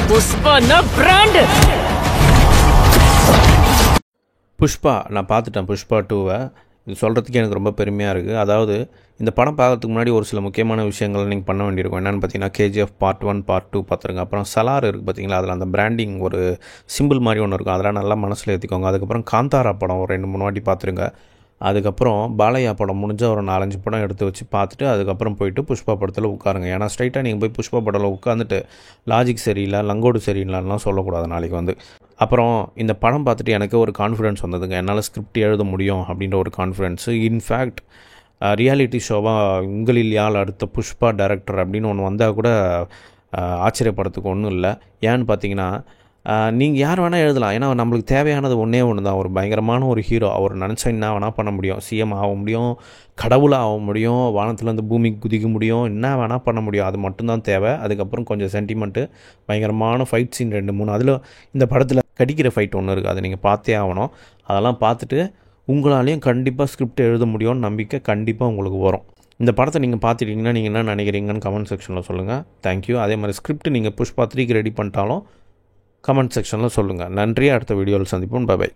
Pushpa brand. Pushpa நான் பார்த்துட்டேன். புஷ்பா 2வை இது சொல்கிறதுக்கு எனக்கு ரொம்ப பெருமையாக இருக்குது. அதாவது இந்த படம் பார்க்கறதுக்கு முன்னாடி ஒரு சில முக்கியமான விஷயங்கள் நீங்கள் பண்ண வேண்டியிருக்கும். என்னென்னு பார்த்தீங்கன்னா KGF Part 1 Part 2 பார்த்துருங்க. அப்புறம் சலார் இருக்குது பார்த்தீங்களா, அதில் அந்த பிராண்டிங் ஒரு சிம்பிள் மாதிரி ஒன்று இருக்கும், அதெல்லாம் நல்லா மனசில் ஏற்றிக்கோங்க. அதுக்கப்புறம் காந்தாரா படம் ஒரு 2-3 வாட்டி பார்த்துருங்க. அதுக்கப்புறம் பாலையா படம் முடிஞ்சால் ஒரு 4-5 படம் எடுத்து வச்சு பார்த்துட்டு அதுக்கப்புறம் போயிட்டு புஷ்பா படத்தில் உட்காருங்க. ஏன்னா ஸ்ட்ரைட்டாக நீங்கள் போய் புஷ்பா படத்தில் உட்காந்துட்டு லாஜிக் சரியில்லை, லங்கோடு சரியில்லைலாம் சொல்லக்கூடாது நாளைக்கு அப்புறம் இந்த படம் பார்த்துட்டு எனக்கு ஒரு கான்ஃபிடென்ஸ் வந்ததுங்க. என்னால் ஸ்கிரிப்ட் எழுத முடியும் அப்படின்ற ஒரு கான்ஃபிடென்ஸு. இன்ஃபேக்ட் ரியாலிட்டி ஷோவாக உங்களில் யாழ் அடுத்த புஷ்பா டைரக்டர் அப்படின்னு ஒன்று வந்தால் கூட ஆச்சரியப்படுறதுக்கு ஒன்றும் இல்லை. ஏன்னு பார்த்தீங்கன்னா நீங்கள் யார் வேணால் எழுதலாம். ஏன்னா நம்மளுக்கு தேவையானது ஒன்றே ஒன்று தான், ஒரு பயங்கரமான ஒரு ஹீரோ. அவர் நினச்சா என்ன வேணால் பண்ண முடியும். சிஎம் ஆக முடியும், கடவுளாக ஆக முடியும், வானத்துலேருந்து பூமிக்கு குதிக்க முடியும், என்ன வேணால் பண்ண முடியும். அது மட்டும்தான் தேவை. அதுக்கப்புறம் கொஞ்சம் சென்டிமெண்ட்டு, பயங்கரமான ஃபைட் சீன் 2-3. அதில் இந்த படத்தில் கடிக்கிற ஃபைட் ஒன்று இருக்குது, அதை நீங்கள் பார்த்தே ஆகணும். அதெல்லாம் பார்த்துட்டு உங்களாலேயும் கண்டிப்பாக ஸ்கிரிப்ட் எழுத முடியும்னு நம்பிக்கை கண்டிப்பாக உங்களுக்கு வரும். இந்த படத்தை நீங்கள் பார்த்துட்டிங்கன்னா நீங்கள் என்ன நினைக்கிறீங்கன்னு கமெண்ட் செக்ஷனில் சொல்லுங்கள். தேங்க்யூ. அதே மாதிரி ஸ்கிரிப்ட் நீங்கள் புஷ்பா 3க்கு ரெடி பண்ணிட்டாலும் கமெண்ட் செக்ஷனில் சொல்லுங்கள். நன்றி. அடுத்த வீடியோவில் சந்திப்போம். பை.